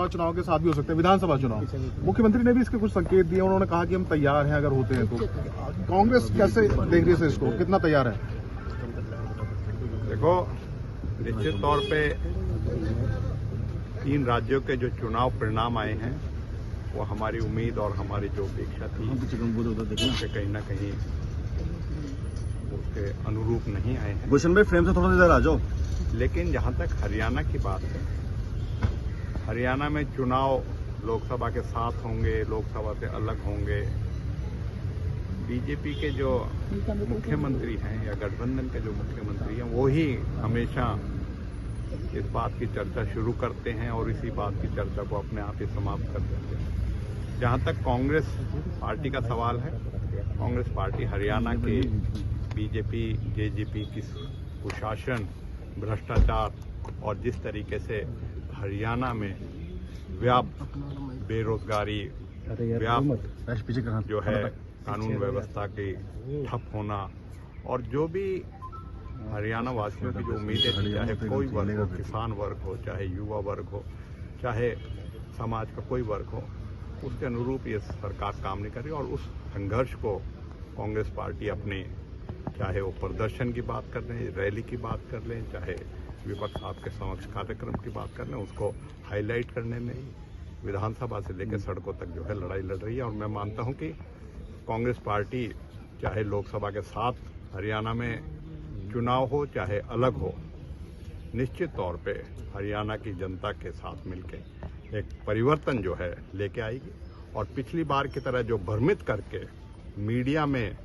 लोकसभा चुनाव के साथ भी हो सकते हैं, विधानसभा चुनाव। मुख्यमंत्री ने भी इसके कुछ संकेत दिए, उन्होंने कहा कि हम तैयार हैं अगर होते हैं तो। कांग्रेस कैसे देख रही है इसको, कितना तैयार है? देखो, निश्चित तौर पे 3 राज्यों के जो चुनाव परिणाम आए हैं वो हमारी उम्मीद और हमारी जो अपेक्षा थी उससे कहीं ना कहीं उसके अनुरूप नहीं आए हैं। भूषण भाई फ्रेम से थोड़ा इधर आ जाओ। लेकिन जहां तक हरियाणा की बात है, हरियाणा में चुनाव लोकसभा के साथ होंगे, लोकसभा से अलग होंगे। बीजेपी के जो मुख्यमंत्री हैं या गठबंधन के जो मुख्यमंत्री हैं वो ही हमेशा इस बात की चर्चा शुरू करते हैं और इसी बात की चर्चा को अपने आप ही समाप्त कर देते हैं। जहां तक कांग्रेस पार्टी का सवाल है, कांग्रेस पार्टी हरियाणा के बीजेपी जेजेपी की कुशासन, भ्रष्टाचार और जिस तरीके से हरियाणा में व्याप्त बेरोजगारी, व्याप्त जो है कानून व्यवस्था की ठप होना और जो भी हरियाणा वासियों की जो उम्मीदें थी, चाहे कोई वर्ग हो, किसान वर्ग हो, चाहे युवा वर्ग हो, चाहे समाज का कोई वर्ग हो, उसके अनुरूप ये सरकार काम नहीं कर रही। और उस संघर्ष को कांग्रेस पार्टी अपने, चाहे वो प्रदर्शन की बात कर लें, रैली की बात कर लें, चाहे विपक्ष आपके समक्ष कार्यक्रम की बात कर लें, उसको हाईलाइट करने में विधानसभा से लेकर सड़कों तक जो है लड़ाई लड़ रही है। और मैं मानता हूं कि कांग्रेस पार्टी चाहे लोकसभा के साथ हरियाणा में चुनाव हो चाहे अलग हो, निश्चित तौर पे हरियाणा की जनता के साथ मिलकर एक परिवर्तन जो है लेके आएगी। और पिछली बार की तरह जो भ्रमित करके मीडिया में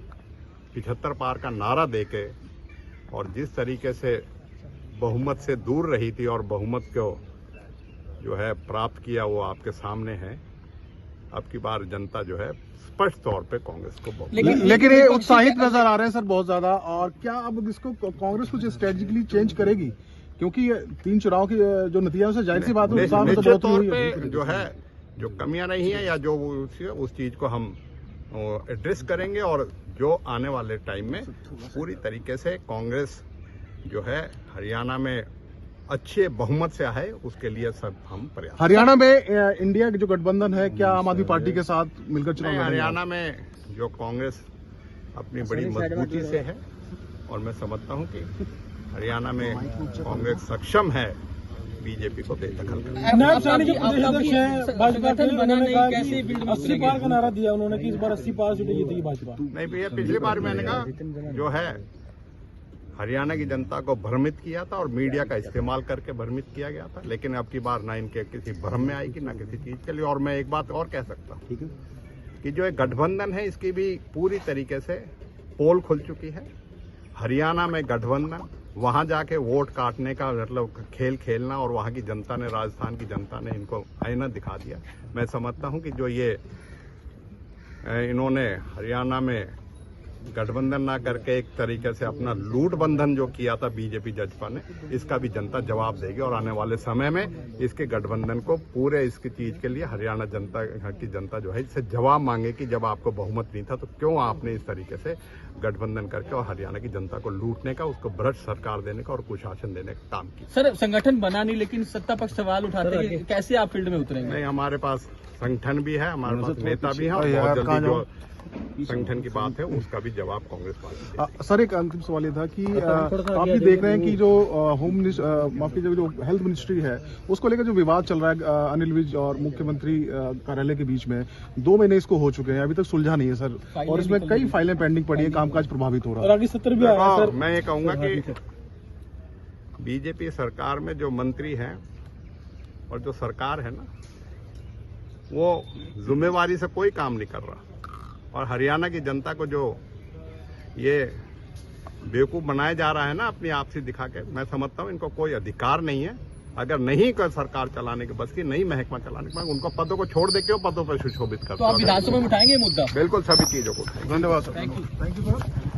75 पार का नारा देके और जिस तरीके से बहुमत से दूर रही थी और बहुमत को जो है प्राप्त किया वो आपके सामने है। अब की बार जनता जो है स्पष्ट तौर पे कांग्रेस को लेकिन ये उत्साहित नजर आ रहे हैं सर बहुत ज्यादा। और क्या अब इसको कांग्रेस कुछ स्ट्रेटेजिकली चेंज करेगी, क्योंकि ये 3 चुनाव की जो नतीजा से जाहिर सी बात है निश्चित तौर पे जो है जो कमियां नहीं है या जो उस चीज को हम एड्रेस करेंगे और जो आने वाले टाइम में पूरी तरीके से कांग्रेस जो है हरियाणा में अच्छे बहुमत से आए उसके लिए सब हम प्रयास। हरियाणा में इंडिया के जो गठबंधन है, क्या आम आदमी पार्टी के साथ मिलकर चुनाव? हरियाणा में जो कांग्रेस अपनी बड़ी मजबूती से है और मैं समझता हूं कि हरियाणा में कांग्रेस सक्षम है बीजेपी को बेदखल करने। भाजपा कैसे 80 पार का नारा दिया उन्होंने कि इस बार 80 पार सीटें जीतेगी भाजपा। नहीं भैया, पिछली बार मैंने कहा जो है हरियाणा की जनता को भ्रमित किया था और मीडिया का इस्तेमाल करके भ्रमित किया गया था। लेकिन अब की बार ना इनके किसी भ्रम में आएगी ना किसी चीज के लिए। और मैं एक बात और कह सकता हूँ कि जो एक गठबंधन है इसकी भी पूरी तरीके से पोल खुल चुकी है। हरियाणा में गठबंधन, वहां जाके वोट काटने का मतलब खेल खेलना और वहां की जनता ने, राजस्थान की जनता ने इनको आईना दिखा दिया। मैं समझता हूं कि जो ये इन्होंने हरियाणा में गठबंधन ना करके एक तरीके से अपना लूट बंधन जो किया था बीजेपी जजपा ने, इसका भी जनता जवाब देगी। और आने वाले समय में इसके गठबंधन को पूरे इसकी चीज के लिए हरियाणा जनता की जनता जो है इससे जवाब मांगेगी। जब आपको बहुमत नहीं था तो क्यों आपने इस तरीके से गठबंधन करके और हरियाणा की जनता को लूटने का, उसको भ्रष्ट सरकार देने का और कुशासन देने का काम किया। सर, संगठन बना नहीं लेकिन सत्ता पक्ष सवाल उठाते हैं, कैसे आप फील्ड में उतरेंगे? नहीं, हमारे पास संगठन भी है, हमारे पास नेता भी है और बहुत जल्दी जो संगठन की बात है उसका भी जवाब कांग्रेस पार्टी। सर, एक अंतिम सवाल ये था कि आप भी देख रहे हैं कि जो माफ कीजिए जो हेल्थ मिनिस्ट्री है उसको लेकर जो विवाद चल रहा है अनिल विज और मुख्यमंत्री कार्यालय के बीच में, 2 महीने इसको हो चुके हैं, अभी तक सुलझा नहीं है सर। और इसमें कई फाइलें पेंडिंग पड़ी है, कामकाज प्रभावित हो रहा है। और आगे सत्र भी आ रहा है सर। मैं ये कहूंगा कि बीजेपी सरकार में जो मंत्री हैं और जो सरकार है ना, वो जिम्मेवारी से कोई काम नहीं कर रहा। और हरियाणा की जनता को जो ये बेवकूफ बनाया जा रहा है ना अपनी आपसी दिखा के, मैं समझता हूँ इनको कोई अधिकार नहीं है। अगर नहीं कर सरकार चलाने के बस की, नहीं महकमा चलाने के, उनको पदों को छोड़ दे के पदों पर सुशोभित करते। तो आप विधानसभा में उठाएंगे मुद्दा? बिल्कुल, सभी चीजों को। धन्यवाद सर। Thank you sir.